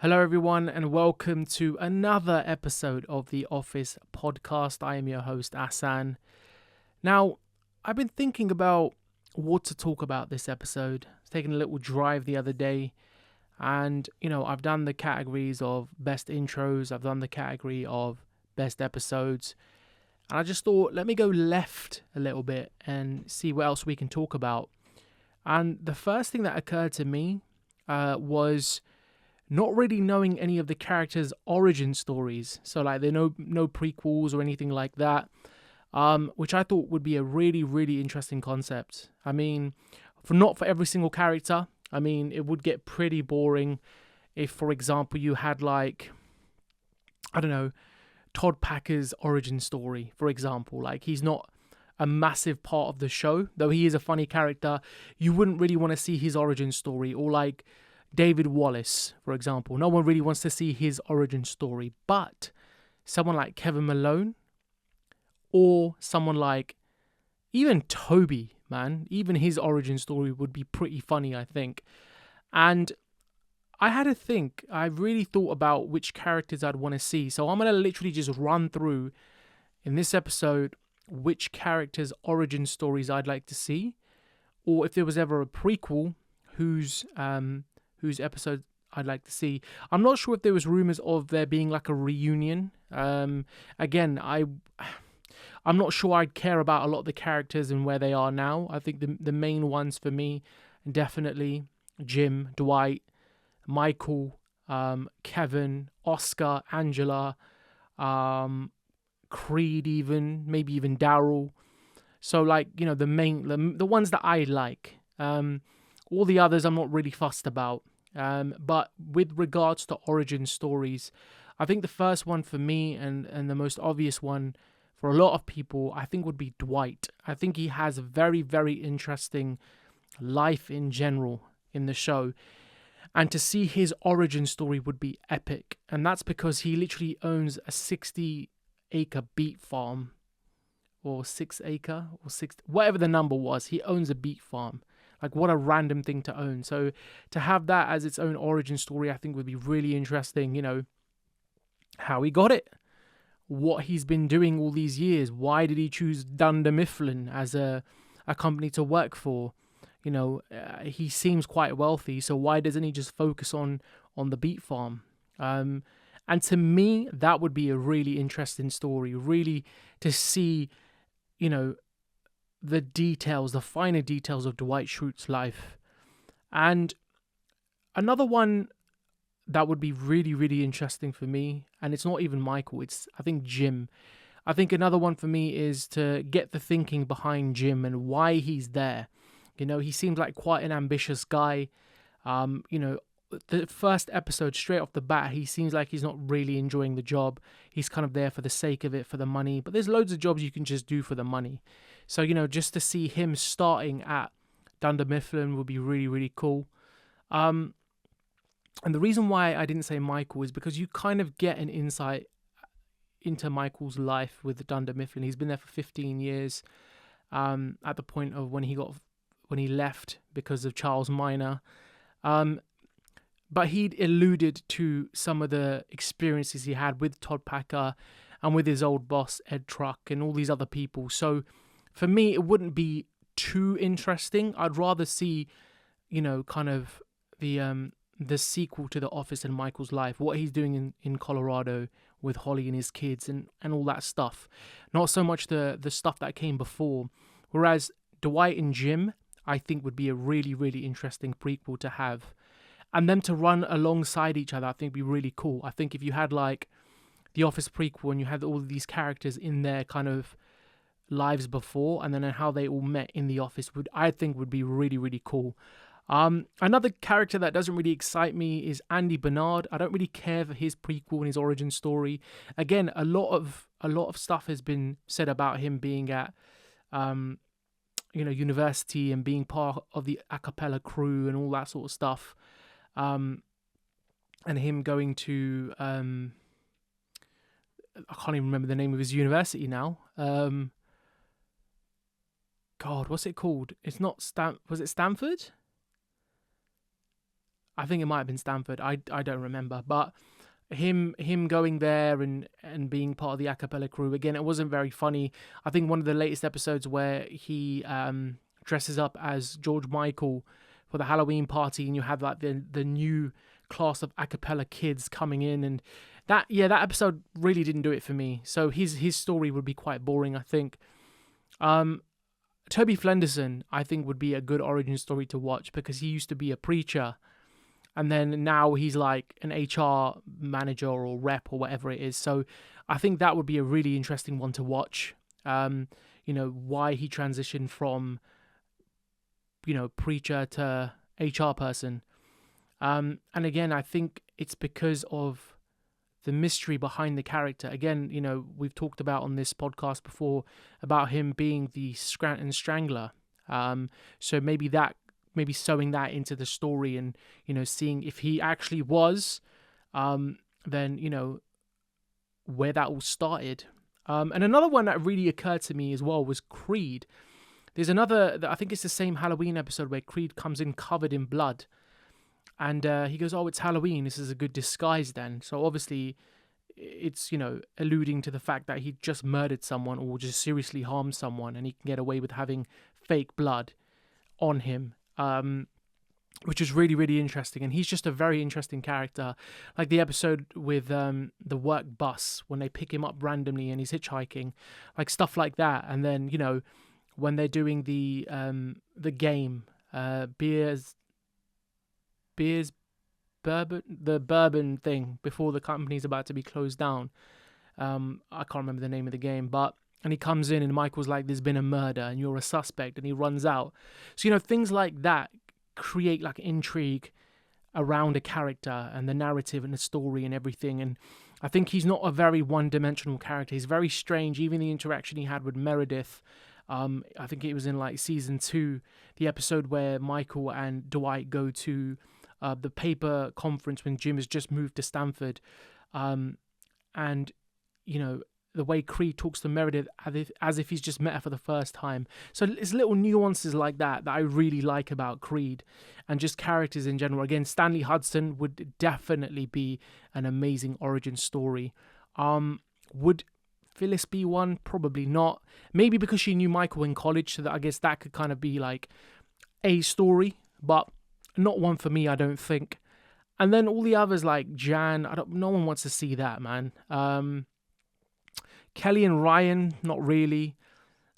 Hello, everyone, and welcome to another episode of the Office podcast. I am your host, Asan. Now, I've been thinking about what to talk about this episode. I was taking a little drive the other day, and I've done the categories of best intros, I've done the category of best episodes, and I just thought, let me go left a little bit and see what else we can talk about. And the first thing that occurred to me was not really knowing any of the characters' origin stories. So like there are no prequels or anything like that, which I thought would be a really, really interesting concept. I mean, not for every single character. I mean, it would get pretty boring if, for example, you had like, I don't know, Todd Packer's origin story, for example. Like he's not a massive part of the show, though he is a funny character. You wouldn't really want to see his origin story, or like David Wallace, for example. No one really wants to see his origin story, but someone like Kevin Malone or someone like even Toby, man, even his origin story would be pretty funny, I think. And I had to think, I really thought about which characters I'd want to see. So I'm going to literally just run through in this episode which characters' origin stories I'd like to see, or if there was ever a prequel, whose episode I'd like to see. I'm not sure if there was rumors of there being like a reunion. Again, I'm not sure I'd care about a lot of the characters and where they are now. I think the main ones for me, definitely Jim, Dwight, Michael, Kevin, Oscar, Angela, Creed, even maybe even Daryl. So like the ones that I like. All the others I'm not really fussed about. But with regards to origin stories, I think the first one for me and the most obvious one for a lot of people, I think would be Dwight. I think he has a very, very interesting life in general in the show. And to see his origin story would be epic. And that's because he literally owns a 60-acre beet farm. Or 6-acre, or 6, whatever the number was. He owns a beet farm. Like, what a random thing to own. So to have that as its own origin story, I think would be really interesting. How he got it, what he's been doing all these years. Why did he choose Dunder Mifflin as a company to work for? He seems quite wealthy, so why doesn't he just focus on the beet farm? And to me, that would be a really interesting story, really to see, the details, the finer details of Dwight Schrute's life. And another one that would be really, really interesting for me, and it's not even Michael, it's, I think, Jim. I think another one for me is to get the thinking behind Jim and why he's there. He seems like quite an ambitious guy. The first episode, straight off the bat, he seems like he's not really enjoying the job. He's kind of there for the sake of it, for the money. But there's loads of jobs you can just do for the money. So, just to see him starting at Dunder Mifflin would be really, really cool. And the reason why I didn't say Michael is because you kind of get an insight into Michael's life with Dunder Mifflin. He's been there for 15 years. At the point of when he left because of Charles Minor. But he'd alluded to some of the experiences he had with Todd Packer and with his old boss, Ed Truck, and all these other people. So for me, it wouldn't be too interesting. I'd rather see, kind of the sequel to The Office and Michael's life, what he's doing in Colorado with Holly and his kids and all that stuff. Not so much the stuff that came before. Whereas Dwight and Jim, I think would be a really, really interesting prequel to have. And them to run alongside each other, I think would be really cool. I think if you had like the Office prequel and you had all of these characters in their kind of lives before and then how they all met in the Office, I think would be really, really cool. Another character that doesn't really excite me is Andy Bernard. I don't really care for his prequel and his origin story. Again, a lot of stuff has been said about him being at university and being part of the a cappella crew and all that sort of stuff. And him going to I can't even remember the name of his university now. God, what's it called? It's not was it Stanford? I think it might have been Stanford. I don't remember, but him going there and being part of the a cappella crew again, it wasn't very funny. I think one of the latest episodes where he dresses up as George Michael for the Halloween party, and you have like the new class of a cappella kids coming in, and that episode really didn't do it for me. So his story would be quite boring, I think. Toby Flenderson, I think, would be a good origin story to watch, because he used to be a preacher, and then now he's like an HR manager or rep or whatever it is. So I think that would be a really interesting one to watch. Why he transitioned from, preacher to HR person. And again, I think it's because of the mystery behind the character. Again, we've talked about on this podcast before about him being the Scranton Strangler. So maybe sewing that into the story and, seeing if he actually was, then, where that all started. And another one that really occurred to me as well was Creed. There's another, I think it's the same Halloween episode where Creed comes in covered in blood. And he goes, "Oh, it's Halloween. This is a good disguise then." So obviously it's, alluding to the fact that he just murdered someone or just seriously harmed someone, and he can get away with having fake blood on him, which is really, really interesting. And he's just a very interesting character. Like the episode with the work bus, when they pick him up randomly and he's hitchhiking, like stuff like that. And then, when they're doing the game, the bourbon thing before the company's about to be closed down. I can't remember the name of the game, and he comes in and Michael's like, "There's been a murder and you're a suspect," and he runs out. So, things like that create like intrigue around a character and the narrative and the story and everything. And I think he's not a very one-dimensional character. He's very strange. Even the interaction he had with Meredith, I think it was in like season 2, the episode where Michael and Dwight go to the paper conference when Jim has just moved to Stanford, and the way Creed talks to Meredith as if he's just met her for the first time. So it's little nuances like that I really like about Creed, and just characters in general. Again, Stanley Hudson would definitely be an amazing origin story. Would Phyllis be one? Probably not. Maybe because she knew Michael in college, so that I guess that could kind of be like a story, but not one for me, I don't think. And then all the others like Jan, no one wants to see that, man. Kelly and Ryan, not really.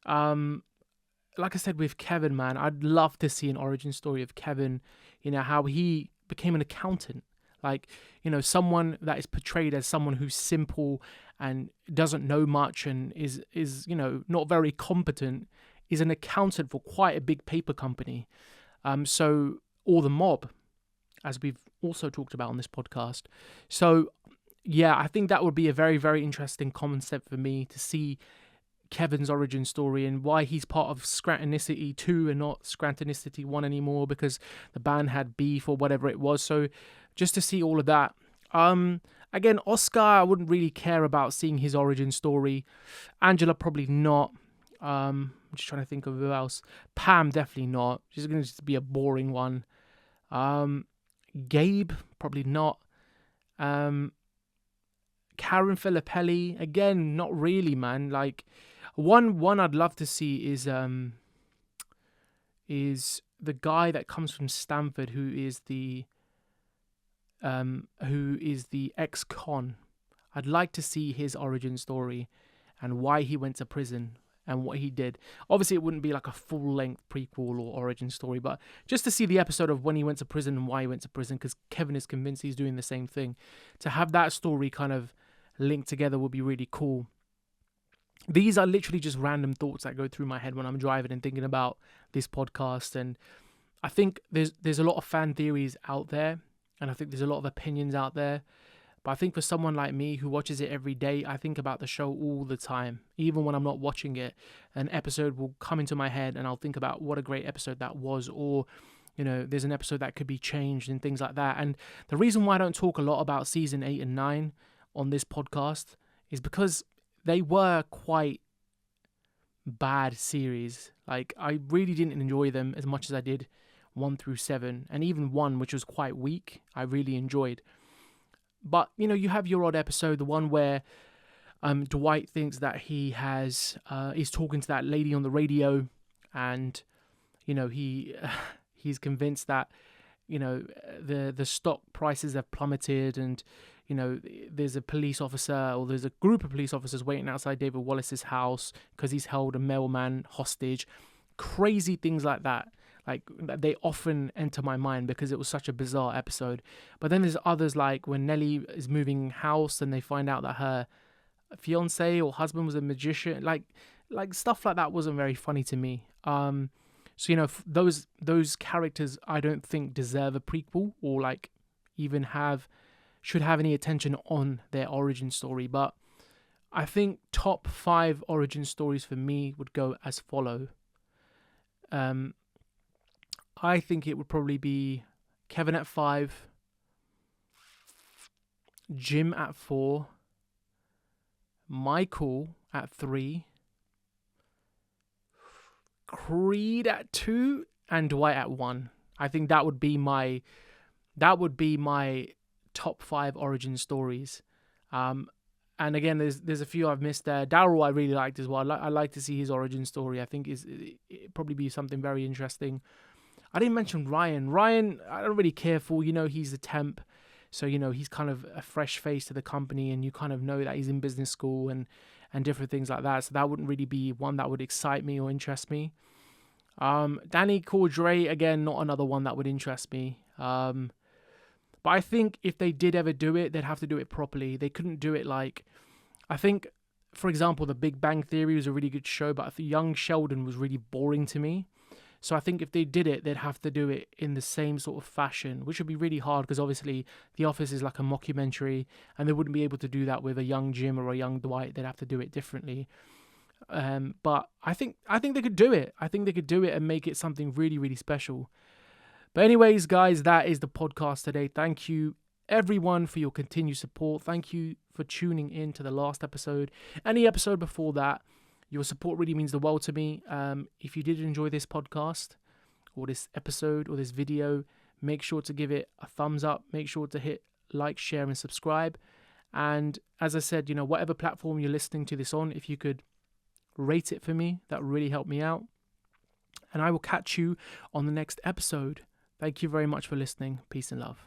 Like I said with Kevin, man, I'd love to see an origin story of Kevin, how he became an accountant. Like, someone that is portrayed as someone who's simple and doesn't know much and is not very competent, is an accountant for quite a big paper company. Or the mob, as we've also talked about on this podcast. So, yeah, I think that would be a very, very interesting concept for me to see Kevin's origin story and why he's part of Scrantonicity 2 and not Scrantonicity 1 anymore, because the band had beef or whatever it was. So just to see all of that. Again, Oscar, I wouldn't really care about seeing his origin story. Angela, probably not. I'm just trying to think of who else. Pam, definitely not. She's going to just be a boring one. Gabe, probably not. Karen Filippelli, again, not really, man. Like one I'd love to see is the guy that comes from Stanford who is the ex-con. I'd like to see his origin story and why he went to prison and what he did. Obviously, it wouldn't be like a full-length prequel or origin story, but just to see the episode of when he went to prison and why he went to prison, because Kevin is convinced he's doing the same thing. To have that story kind of linked together would be really cool. These are literally just random thoughts that go through my head when I'm driving and thinking about this podcast. And I think there's a lot of fan theories out there, and I think there's a lot of opinions out there. But I think for someone like me who watches it every day, I think about the show all the time. Even when I'm not watching it, an episode will come into my head and I'll think about what a great episode that was, or, there's an episode that could be changed and things like that. And the reason why I don't talk a lot about season 8 and 9 on this podcast is because they were quite bad series. Like, I really didn't enjoy them as much as I did 1 through 7, and even 1, which was quite weak, I really enjoyed. But, you have your odd episode, the one where Dwight thinks that he's talking to that lady on the radio, and, he's convinced that, the stock prices have plummeted, and, there's a police officer, or there's a group of police officers waiting outside David Wallace's house because he's held a mailman hostage. Crazy things like that. Like, they often enter my mind because it was such a bizarre episode. But then there's others, like when Nellie is moving house and they find out that her fiance or husband was a magician. Like stuff like that wasn't very funny to me. So those characters I don't think deserve a prequel, or like even should have any attention on their origin story. But I think top 5 origin stories for me would go as follow. I think it would probably be Kevin at 5, Jim at 4, Michael at 3, Creed at 2, and Dwight at 1. I think that would be my top 5 origin stories. And again, there's a few I've missed there. Daryl I really liked as well. I like to see his origin story. I think it'd probably be something very interesting. I didn't mention Ryan. Ryan, I don't really care for. He's a temp, so he's kind of a fresh face to the company, and you kind of know that he's in business school and different things like that. So that wouldn't really be one that would excite me or interest me. Danny Cordray, again, not another one that would interest me. But I think if they did ever do it, they'd have to do it properly. They couldn't do it like, I think, for example, The Big Bang Theory was a really good show, but I think Young Sheldon was really boring to me. So I think if they did it, they'd have to do it in the same sort of fashion, which would be really hard because obviously The Office is like a mockumentary, and they wouldn't be able to do that with a young Jim or a young Dwight. They'd have to do it differently. But I think they could do it. I think they could do it and make it something really, really special. But anyways, guys, that is the podcast today. Thank you, everyone, for your continued support. Thank you for tuning in to the last episode. Any episode before that. Your support really means the world to me. If you did enjoy this podcast or this episode or this video, make sure to give it a thumbs up. Make sure to hit like, share, and subscribe. And as I said, whatever platform you're listening to this on, if you could rate it for me, that would really help me out. And I will catch you on the next episode. Thank you very much for listening. Peace and love.